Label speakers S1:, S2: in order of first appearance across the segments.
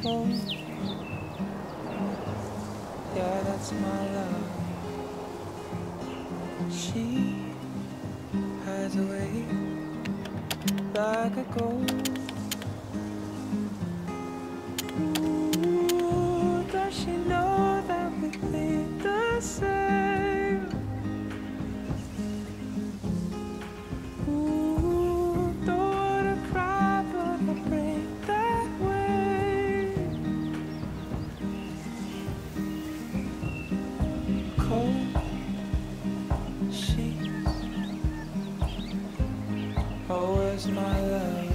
S1: cold. Yeah, that's my love. She hides away like a ghost. Ooh, does she know that we think the same? Ooh, don't wanna cry, but I break that way. Cold sheets, oh, where's my love?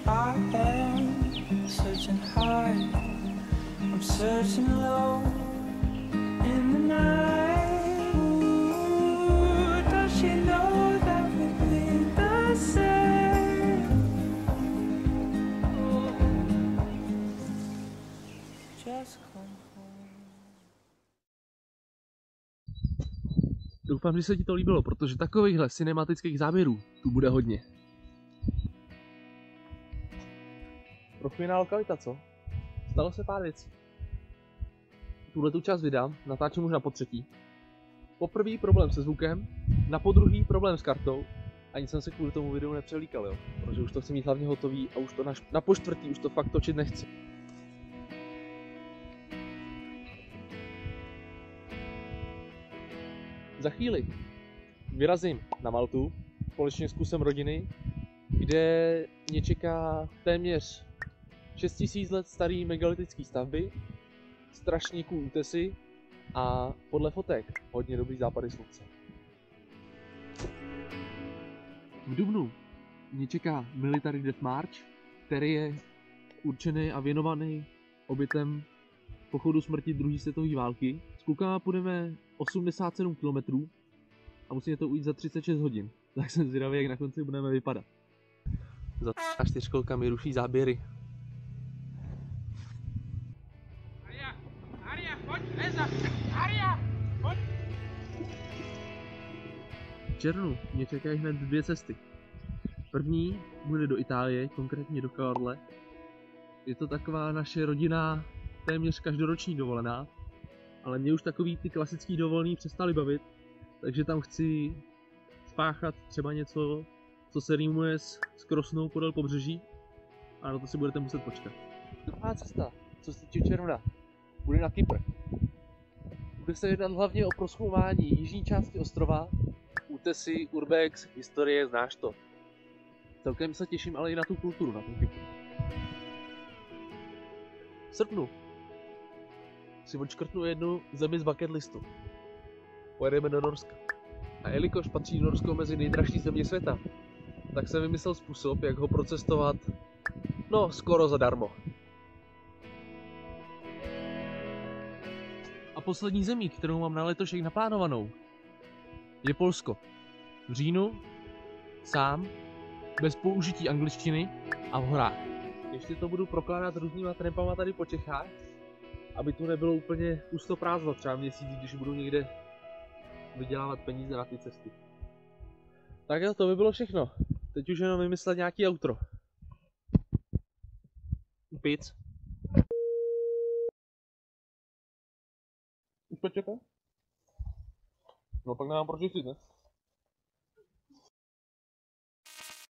S1: I am searching high, I'm searching low in the night. Ooh, does she know that we think the same? Just come home.
S2: Doufám, že se ti to líbilo, protože takovýchhle cinematických záběrů tu bude hodně. Trochu jiná lokalita, co? Stalo se pár věcí. Tuhletu část videa natáčím už na potřetí. Poprvý problém se zvukem, na podruhý problém s kartou. Ani jsem se kvůli tomu videu nepřevlíkal, jo. Protože už to chci mít hlavně hotový a už to na počtvrtý už to fakt točit nechci. Za chvíli vyrazím na Maltu společně s kusem rodiny, kde mě čeká téměř 6000 let starý megalitický stavby, strašný cool útesy a podle fotek hodně dobrý západy slunce. V dubnu mě čeká Military Death March, který je určený a věnovaný obětem pochodu smrti druhé světové války. S klukama půjdeme 87 km a musíme to ujít za 36 hodin. Tak jsem zvědavý, jak na konci budeme vypadat. Za 4 mi ruší záběry. V červnu mě čekají hned 2 cesty. První bude do Itálie, konkrétně do Caorle. Je to taková naše rodinná téměř každoroční dovolená, ale mě už takový ty klasický dovolený přestali bavit, takže tam chci spáchat třeba něco, co se rýmuje s krosnou podél pobřeží, a na to si budete muset počkat. Druhá cesta, co se týče června, bude na Kypr. Bude se jednat hlavně o prozkoumání jižní části ostrova, útesy, urbex, historie, znáš to. Celkem se těším ale i na tu kulturu na tom Kypru. V srpnu si odškrtnu jednu zemi z bucket listu. Pojedeme do Norska. A jelikož patří Norsko mezi nejdražší země světa, tak jsem vymyslel způsob, jak ho procestovat, no, skoro zadarmo. A poslední zemí, kterou mám na letošek naplánovanou, je Polsko. V říjnu, sám, bez použití angličtiny a v horách. Ještě to budu prokládat různýma trampama tady po Čechách, aby tu nebylo úplně pustoprázdno třeba měsíc, když budu někde vydělávat peníze na ty cesty. Tak jo, to by bylo všechno. Teď už jenom vymyslet nějaký outro. Pic. Už pečete? No pak nemám proč jistit, ne?